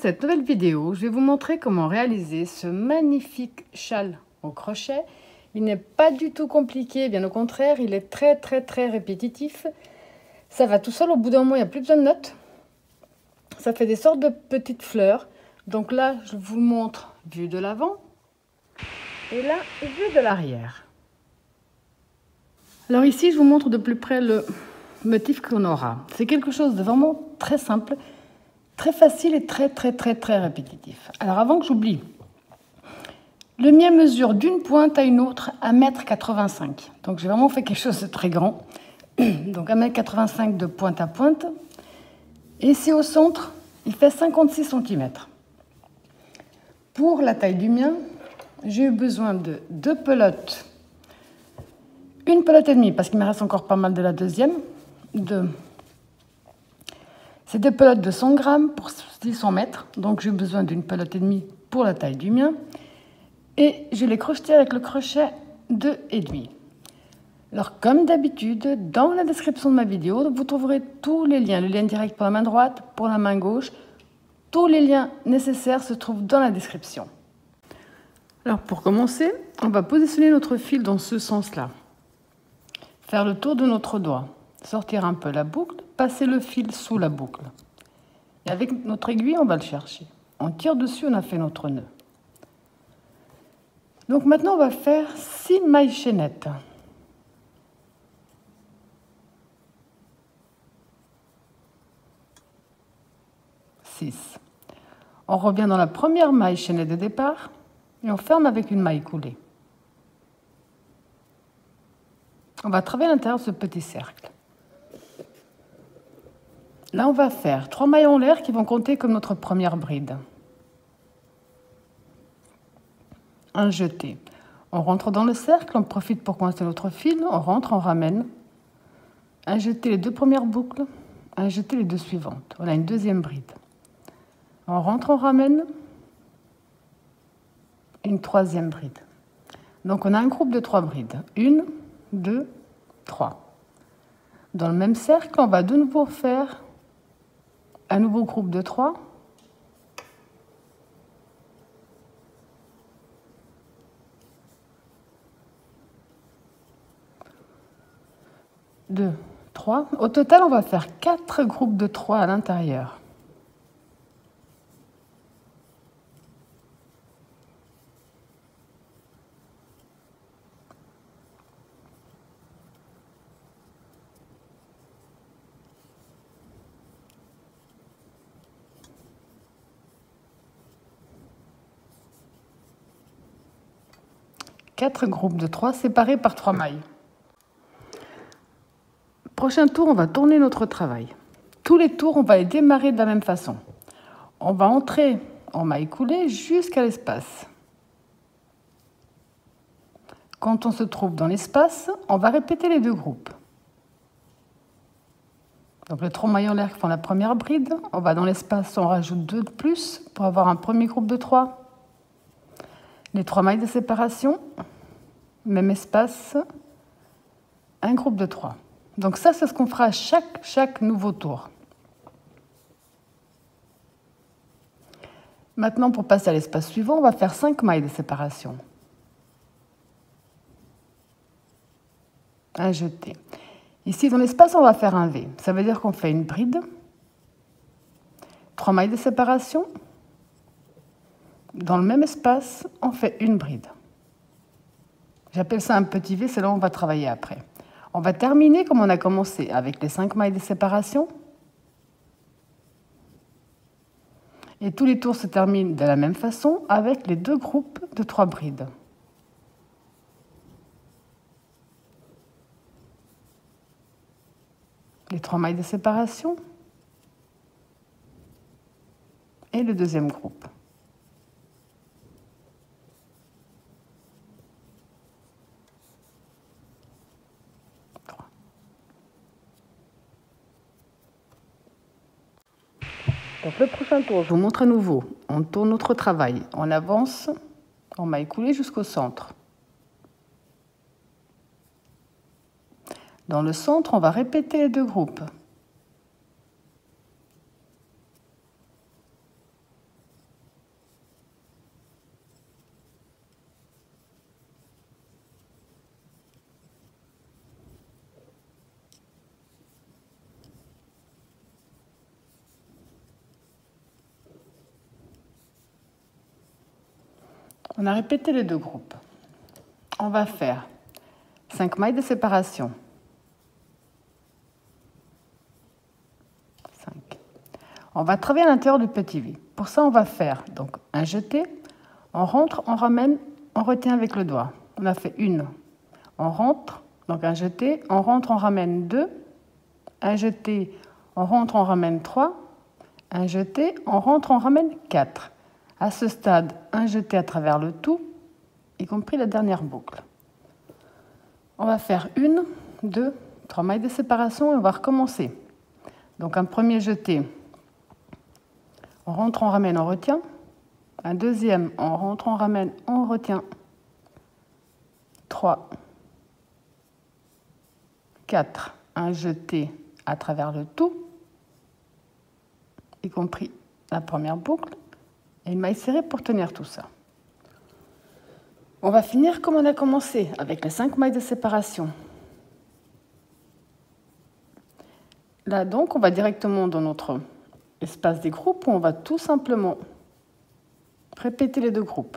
cette nouvelle vidéo, je vais vous montrer comment réaliser ce magnifique châle au crochet. Il n'est pas du tout compliqué, bien au contraire, il est très répétitif. Ça va tout seul, au bout d'un moment, il n'y a plus besoin de notes. Ça fait des sortes de petites fleurs. Donc là, je vous montre vue de l'avant et là, vue de l'arrière. Alors ici, je vous montre de plus près le motif qu'on aura. C'est quelque chose de vraiment très simple, très facile et très répétitif. Alors avant que j'oublie, le mien mesure d'une pointe à une autre 1,85 m. Donc j'ai vraiment fait quelque chose de très grand. Donc 1,85 m de pointe à pointe. Et ici au centre, il fait 56 cm. Pour la taille du mien, j'ai eu besoin de 2 pelotes. Une pelote et demie, parce qu'il me reste encore pas mal de la deuxième. C'est des pelotes de 100 grammes pour 600 mètres. Donc j'ai eu besoin d'une pelote et demie pour la taille du mien. Et je l'ai crocheté avec le crochet 2,5. Alors comme d'habitude, dans la description de ma vidéo, vous trouverez tous les liens. Le lien direct pour la main droite, pour la main gauche. Tous les liens nécessaires se trouvent dans la description. Alors pour commencer, on va positionner notre fil dans ce sens-là. Faire le tour de notre doigt. Sortir un peu la boucle, passer le fil sous la boucle. Et avec notre aiguille, on va le chercher. On tire dessus, on a fait notre nœud. Donc maintenant, on va faire 6 mailles chaînettes. On revient dans la première maille chaînette de départ et on ferme avec une maille coulée. On va travailler à l'intérieur de ce petit cercle. Là, on va faire 3 mailles en l'air qui vont compter comme notre première bride. Un jeté. On rentre dans le cercle, on profite pour coincer notre fil, on rentre, on ramène. Un jeté les 2 premières boucles, un jeté les 2 suivantes. Voilà une deuxième bride. On rentre, on ramène. Une troisième bride. Donc on a un groupe de 3 brides. 1, 2, 3. Dans le même cercle, on va de nouveau faire un nouveau groupe de 3. Deux, 3. Au total, on va faire 4 groupes de 3 à l'intérieur. Quatre groupes de 3 séparés par 3 mailles. Prochain tour, on va tourner notre travail. Tous les tours, on va les démarrer de la même façon. On va entrer en maille coulée jusqu'à l'espace. Quand on se trouve dans l'espace, on va répéter les 2 groupes. Donc les 3 mailles en l'air qui font la première bride, on va dans l'espace, on rajoute 2 de plus pour avoir un premier groupe de 3. Les 3 mailles de séparation, même espace, un groupe de 3. Donc ça, c'est ce qu'on fera à chaque nouveau tour. Maintenant, pour passer à l'espace suivant, on va faire 5 mailles de séparation. Un jeté. Ici, dans l'espace, on va faire un V. Ça veut dire qu'on fait une bride, 3 mailles de séparation. Dans le même espace, on fait une bride. J'appelle ça un petit V, c'est là où on va travailler après. On va terminer comme on a commencé, avec les 5 mailles de séparation. Et tous les tours se terminent de la même façon, avec les 2 groupes de 3 brides. Les 3 mailles de séparation. Et le deuxième groupe. Donc le prochain tour, je vous montre à nouveau. On tourne notre travail. On avance en maille coulée jusqu'au centre. Dans le centre, on va répéter les 2 groupes. On a répété les deux groupes. On va faire 5 mailles de séparation. 5. On va travailler à l'intérieur du petit V. Pour ça, on va faire donc un jeté, on rentre, on ramène, on retient avec le doigt. On a fait une. On rentre, donc un jeté, on rentre, on ramène 2. Un jeté, on rentre, on ramène 3. Un jeté, on rentre, on ramène 4. À ce stade, un jeté à travers le tout, y compris la dernière boucle. On va faire 1, 2, 3 mailles de séparation et on va recommencer. Donc un premier jeté, on rentre, on ramène, on retient. Un deuxième, on rentre, on ramène, on retient. 3, 4, un jeté à travers le tout, y compris la première boucle, et une maille serrée pour tenir tout ça. On va finir comme on a commencé, avec les 5 mailles de séparation. Là donc, on va directement dans notre espace des groupes où on va tout simplement répéter les deux groupes.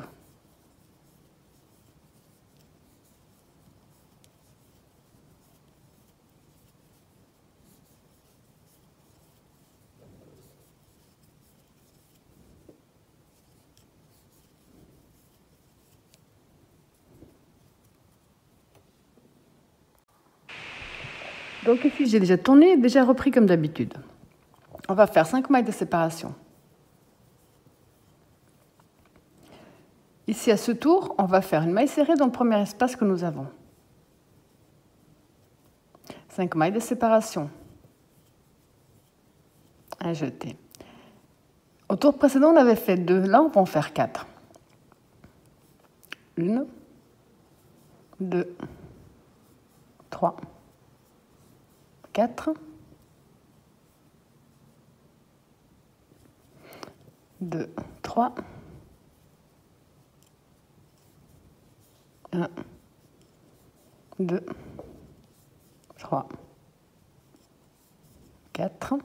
Donc ici, j'ai déjà tourné, déjà repris comme d'habitude. On va faire 5 mailles de séparation. Ici, à ce tour, on va faire une maille serrée dans le premier espace que nous avons. 5 mailles de séparation. Un jeté. Au tour précédent, on avait fait 2. Là, on va en faire 4. 1, 2, 3, 4, 2, 3, 1, 2, 3, 4,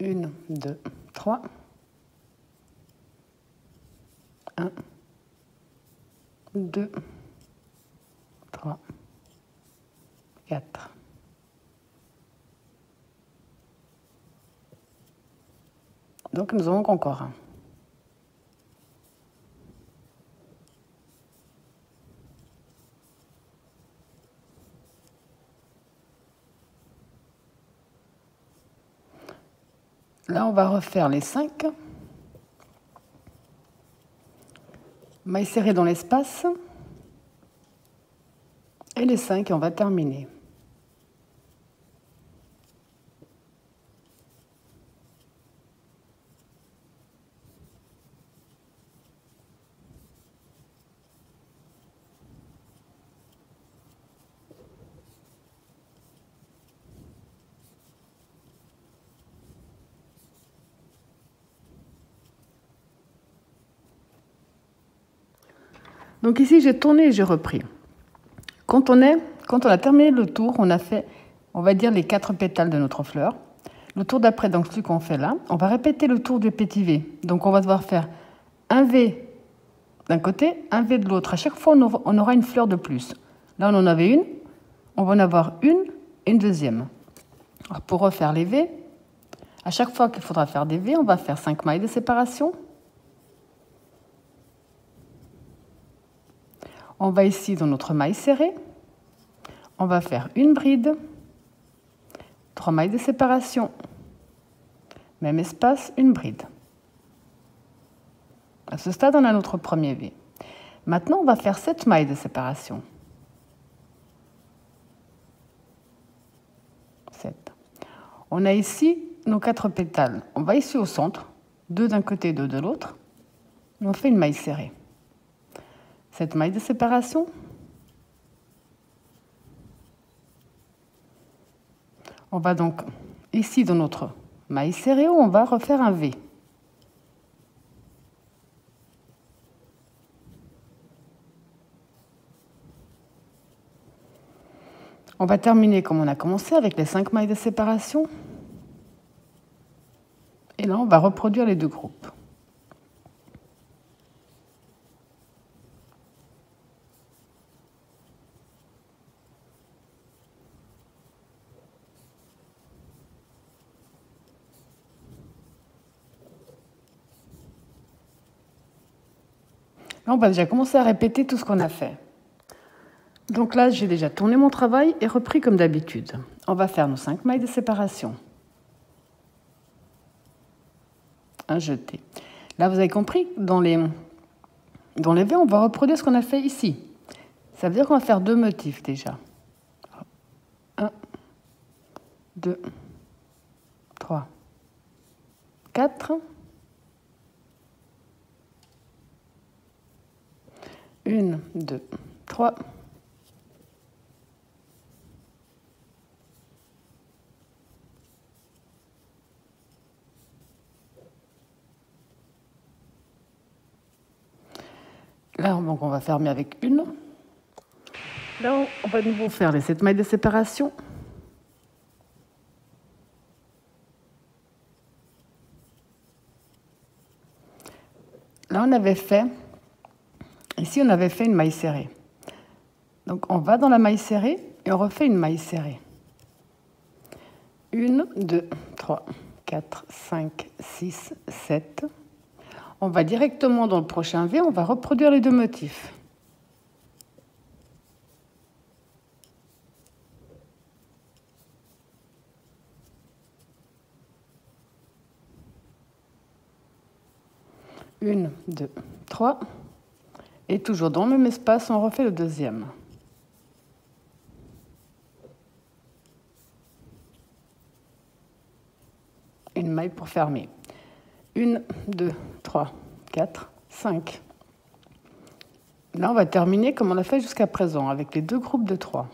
1, 2, 3, 1, 2, 3, 4. Donc nous avons encore un. Là, on va refaire les 5. Mailles serrées dans l'espace. Et les 5, et on va terminer. Donc ici, j'ai tourné et j'ai repris. Quand on a terminé le tour, on a fait, on va dire, les 4 pétales de notre fleur. Le tour d'après, donc celui qu'on fait là, on va répéter le tour du petit V. Donc on va devoir faire un V d'un côté, un V de l'autre. À chaque fois, on aura une fleur de plus. Là, on en avait une, on va en avoir une et une deuxième. Alors, pour refaire les V, à chaque fois qu'il faudra faire des V, on va faire 5 mailles de séparation. On va ici dans notre maille serrée, on va faire une bride, 3 mailles de séparation, même espace, une bride. À ce stade, on a notre premier V. Maintenant, on va faire 7 mailles de séparation. 7. On a ici nos 4 pétales. On va ici au centre, 2 d'un côté, 2 de l'autre, et on fait une maille serrée. 7 mailles de séparation. On va donc ici dans notre maille serrée où on va refaire un V. On va terminer comme on a commencé avec les 5 mailles de séparation. Et là, on va reproduire les deux groupes. Là, on va déjà commencer à répéter tout ce qu'on a fait. Donc là, j'ai déjà tourné mon travail et repris comme d'habitude. On va faire nos 5 mailles de séparation. Un jeté. Là, vous avez compris, dans les V, on va reproduire ce qu'on a fait ici. Ça veut dire qu'on va faire 2 motifs déjà. 1, 2, 3, 4. 1, 2, 3. Là, donc, on va fermer avec une. Là, on va de nouveau faire les 7 mailles de séparation. Là, on avait fait, ici, on avait fait une maille serrée. Donc, on va dans la maille serrée et on refait une maille serrée. 1, 2, 3, 4, 5, 6, 7. On va directement dans le prochain V, on va reproduire les 2 motifs. Une, 2, 3. Et toujours dans le même espace, on refait le deuxième. Une maille pour fermer. 1, 2, 3, 4, 5. Là, on va terminer comme on l'a fait jusqu'à présent, avec les 2 groupes de 3.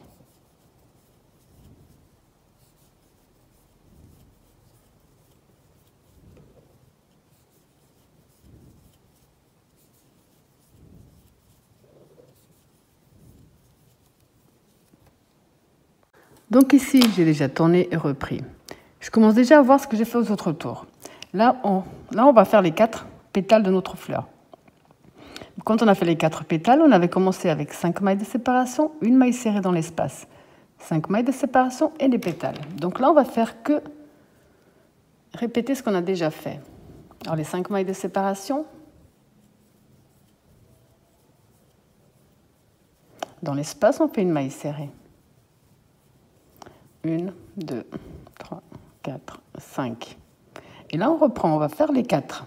Donc ici, j'ai déjà tourné et repris. Je commence déjà à voir ce que j'ai fait aux autres tours. Là, on va faire les 4 pétales de notre fleur. Quand on a fait les 4 pétales, on avait commencé avec 5 mailles de séparation, une maille serrée dans l'espace. 5 mailles de séparation et les pétales. Donc là, on va faire que répéter ce qu'on a déjà fait. Alors les 5 mailles de séparation. Dans l'espace, on fait une maille serrée. 1, 2, 3, 4, 5. Et là, on reprend, on va faire les 4.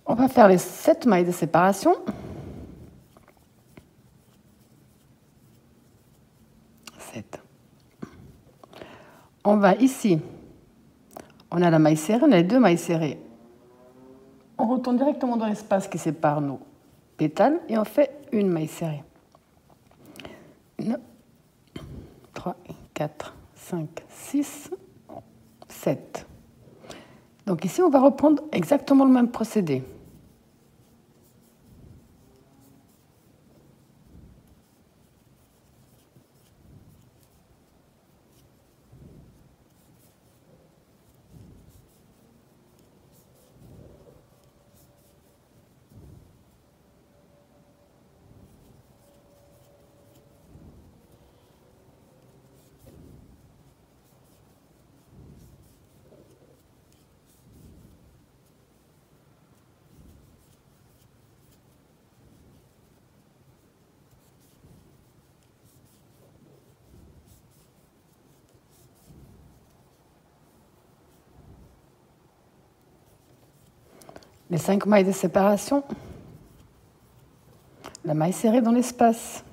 On va faire les 7 mailles de séparation. 7. On va ici, on a la maille serrée, on a les 2 mailles serrées. On retourne directement dans l'espace qui sépare nos pétales et on fait une maille serrée. 1, 3, 4, 5, 6, 7. Donc ici, on va reprendre exactement le même procédé. Les 5 mailles de séparation, la maille serrée dans l'espace,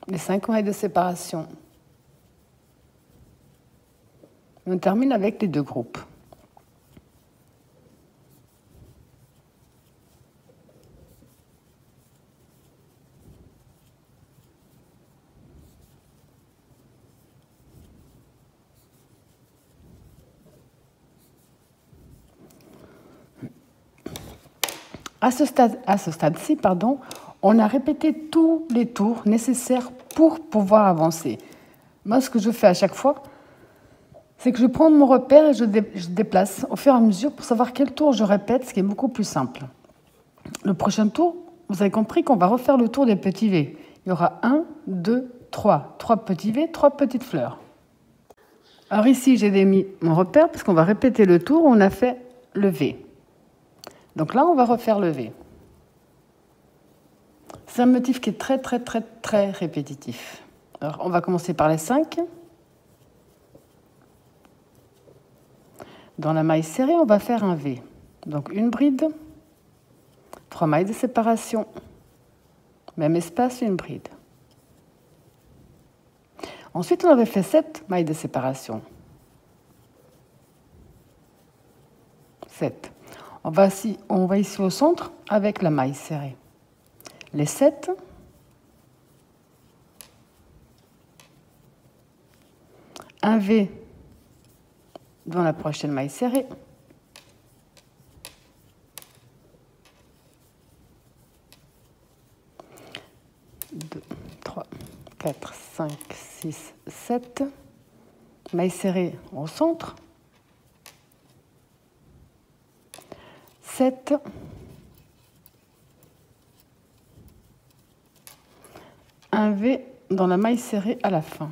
les 5 mailles de séparation. On termine avec les 2 groupes. À ce stade-ci, pardon, on a répété tous les tours nécessaires pour pouvoir avancer. Moi, ce que je fais à chaque fois, c'est que je prends mon repère et je déplace au fur et à mesure pour savoir quel tour je répète, ce qui est beaucoup plus simple. Le prochain tour, vous avez compris qu'on va refaire le tour des petits V. Il y aura 1, 2, 3. 3 petits V, 3 petites fleurs. Alors ici, j'ai mis mon repère parce qu'on va répéter le tour où on a fait le V. Donc là, on va refaire le V. C'est un motif qui est très, très, très, très répétitif. Alors, on va commencer par les 5. Dans la maille serrée, on va faire un V. Donc, une bride, 3 mailles de séparation, même espace, une bride. Ensuite, on avait fait 7 mailles de séparation. 7. On va ici au centre avec la maille serrée. Les 7. Un V dans la prochaine maille serrée. 2, 3, 4, 5, 6, 7. Maille serrée au centre. 7. Un V dans la maille serrée à la fin.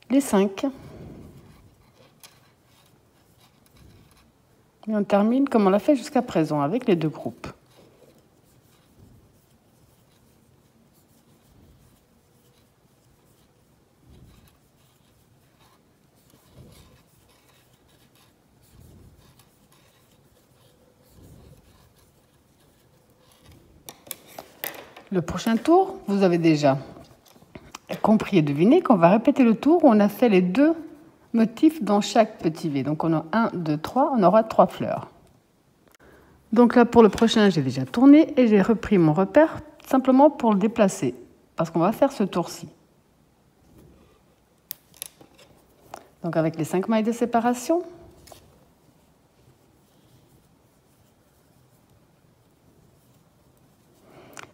Les 5. Et on termine comme on l'a fait jusqu'à présent avec les 2 groupes. Le prochain tour, vous avez déjà compris et deviné qu'on va répéter le tour où on a fait les 2 motifs dans chaque petit V. Donc on a 1, 2, 3, on aura 3 fleurs. Donc là pour le prochain, j'ai déjà tourné et j'ai repris mon repère simplement pour le déplacer parce qu'on va faire ce tour-ci. Donc avec les 5 mailles de séparation.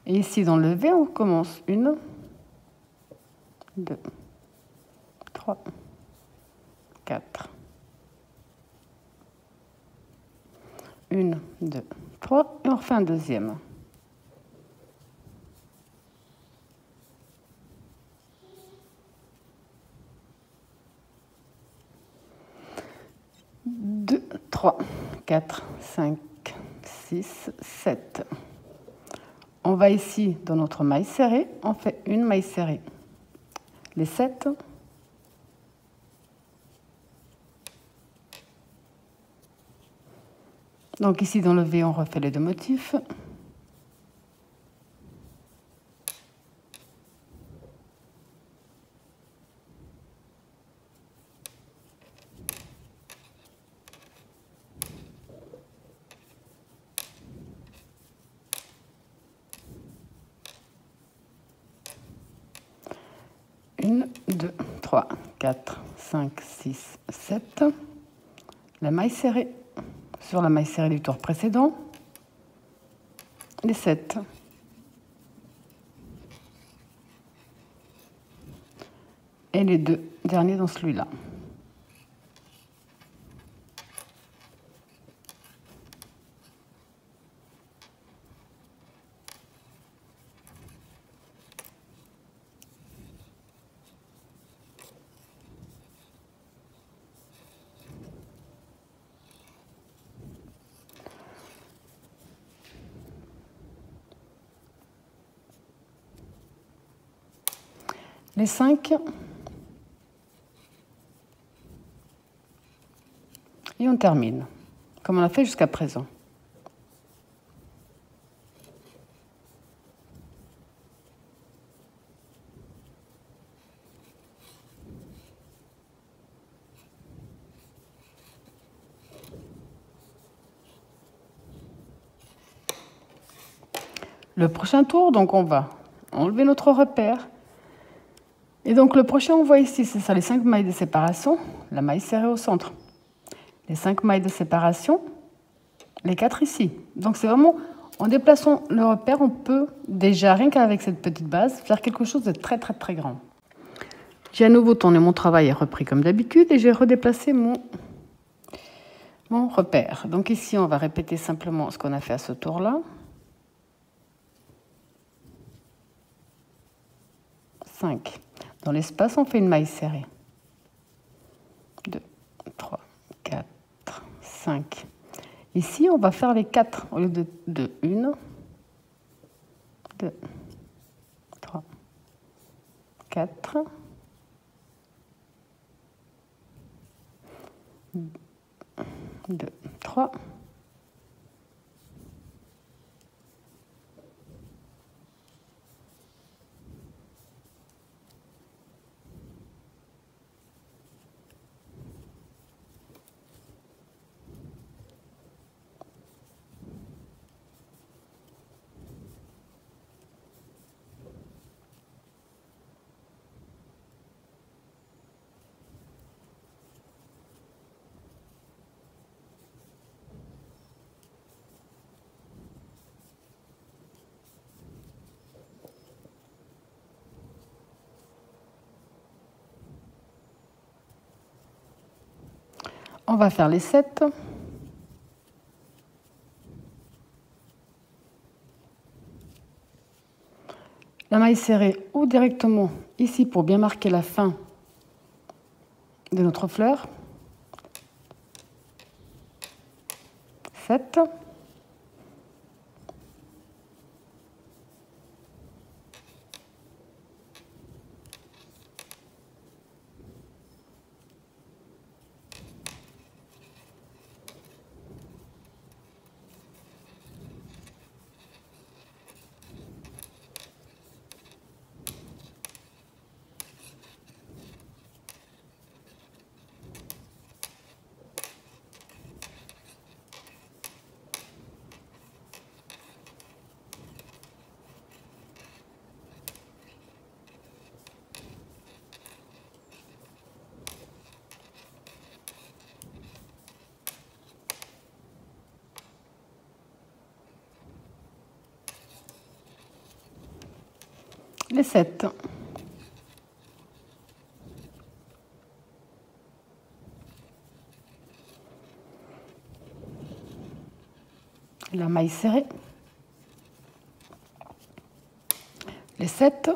Et ici dans le V, on commence 1, 2, 3, 4. 1, 2, 3, et on refait un deuxième. Deux, 3, 4, 5, 6, 7. On va ici dans notre maille serrée, on fait une maille serrée. Les 7. Donc ici dans le V, on refait les 2 motifs. Une, 2, 3, 4, 5, 6, 7. La maille serrée sur la maille serrée du tour précédent. Les 7. Et les 2 derniers dans celui-là. Les 5. Et on termine. comme on a fait jusqu'à présent. Le prochain tour, donc on va enlever notre repère. Et donc le prochain, on voit ici, c'est ça, les 5 mailles de séparation, la maille serrée au centre. Les 5 mailles de séparation, les 4 ici. Donc c'est vraiment, en déplaçant le repère, on peut déjà, rien qu'avec cette petite base, faire quelque chose de très très très grand. J'ai à nouveau tourné mon travail et repris comme d'habitude, et j'ai redéplacé mon repère. Donc ici, on va répéter simplement ce qu'on a fait à ce tour-là. 5. Dans l'espace, on fait une maille serrée. 2, 3, 4, 5. Ici, on va faire les 4 au lieu de 2. 1, 2, 3, 4, 2, 3. On va faire les 7. La maille serrée ou directement ici pour bien marquer la fin de notre fleur. 7. Les 7. La maille serrée. Les 7.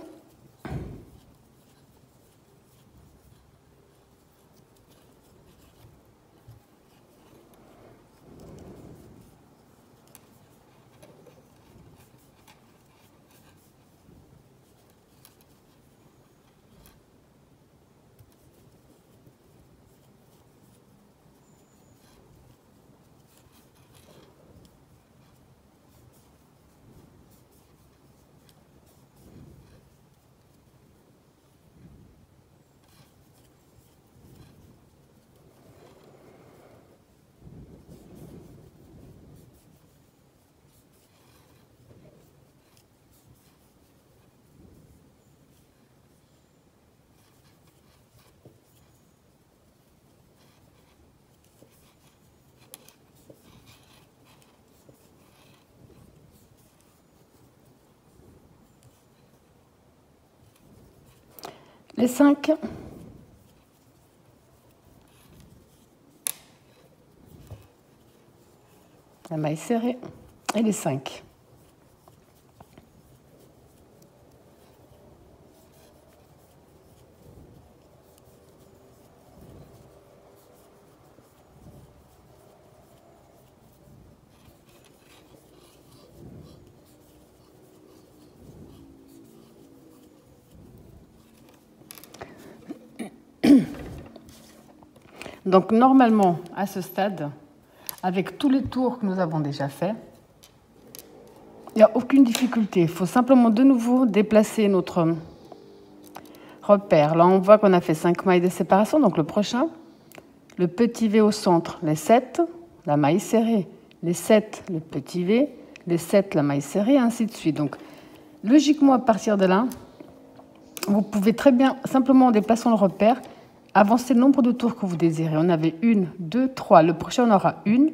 Les 5. La maille serrée et les 5. Donc normalement, à ce stade, avec tous les tours que nous avons déjà fait. Il n'y a aucune difficulté. Il faut simplement de nouveau déplacer notre repère. Là, on voit qu'on a fait 5 mailles de séparation. Donc le prochain, le petit V au centre, les 7, la maille serrée, les 7, le petit V, les 7, la maille serrée, ainsi de suite. Donc logiquement, à partir de là, vous pouvez très bien, simplement en déplaçant le repère, avancer le nombre de tours que vous désirez. On avait 1, 2, 3. Le prochain, on aura 1,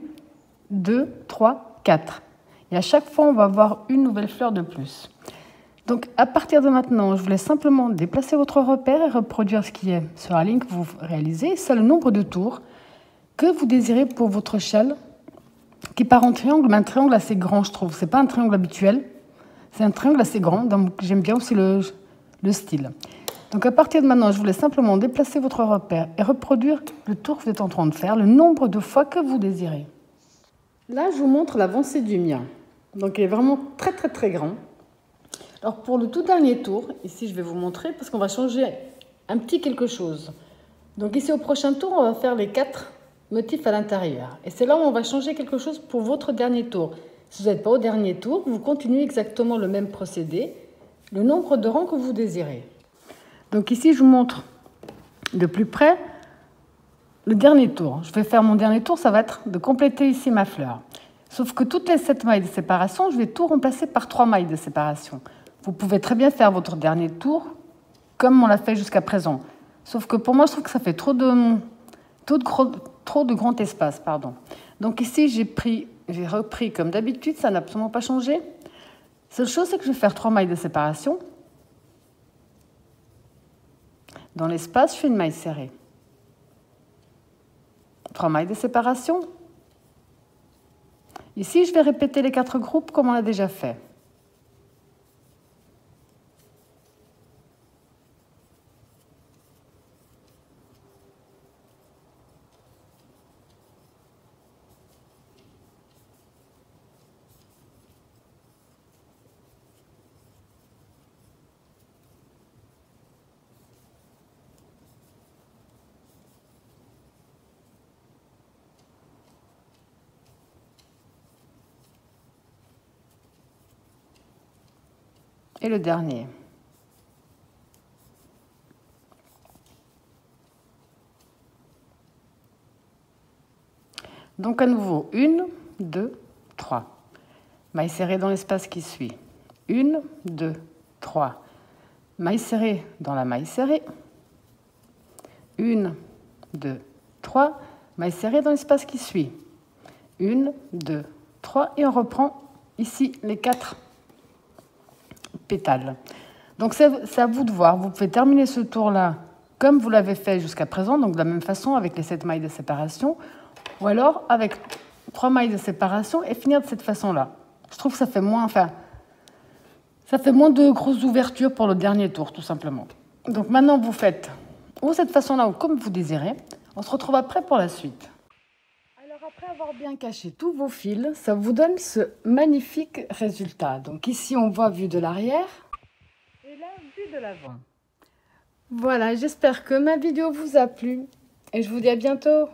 2, 3, 4. Et à chaque fois, on va avoir une nouvelle fleur de plus. Donc, à partir de maintenant, je vous laisse simplement déplacer votre repère et reproduire ce qui est sur la ligne que vous réalisez. C'est le nombre de tours que vous désirez pour votre shell, qui part en triangle, mais un triangle assez grand, je trouve. Ce n'est pas un triangle habituel, c'est un triangle assez grand, donc j'aime bien aussi le style. Donc à partir de maintenant, je vous laisse simplement déplacer votre repère et reproduire le tour que vous êtes en train de faire, le nombre de fois que vous désirez. Là, je vous montre l'avancée du mien. Donc il est vraiment très très très grand. Alors pour le tout dernier tour, ici je vais vous montrer parce qu'on va changer un petit quelque chose. Donc ici au prochain tour, on va faire les 4 motifs à l'intérieur. Et c'est là où on va changer quelque chose pour votre dernier tour. Si vous n'êtes pas au dernier tour, vous continuez exactement le même procédé, le nombre de rangs que vous désirez. Donc ici, je vous montre de plus près le dernier tour. Je vais faire mon dernier tour, ça va être de compléter ici ma fleur. Sauf que toutes les 7 mailles de séparation, je vais tout remplacer par 3 mailles de séparation. Vous pouvez très bien faire votre dernier tour comme on l'a fait jusqu'à présent. Sauf que pour moi, je trouve que ça fait trop de grand espace. Donc ici, j'ai repris comme d'habitude, ça n'a absolument pas changé. Seule chose, c'est que je vais faire 3 mailles de séparation. Dans l'espace, je fais une maille serrée. 3 mailles de séparation. Ici, je vais répéter les 4 groupes comme on l'a déjà fait. Et le dernier. Donc à nouveau, 1, 2, 3. Maille serrée dans l'espace qui suit. 1, 2, 3. Maille serrée dans la maille serrée. 1, 2, 3. Maille serrée dans l'espace qui suit. 1, 2, 3. Et on reprend ici les 4 pétales. Donc c'est à vous de voir. Vous pouvez terminer ce tour-là comme vous l'avez fait jusqu'à présent, donc de la même façon avec les 7 mailles de séparation, ou alors avec 3 mailles de séparation et finir de cette façon-là. Je trouve que ça fait moins de grosses ouvertures pour le dernier tour, tout simplement. Donc maintenant, vous faites ou cette façon-là ou comme vous désirez. On se retrouve après pour la suite. Alors après avoir bien caché tous vos fils, ça vous donne ce magnifique résultat. Donc ici, on voit vue de l'arrière et là, vue de l'avant. Voilà, j'espère que ma vidéo vous a plu et je vous dis à bientôt.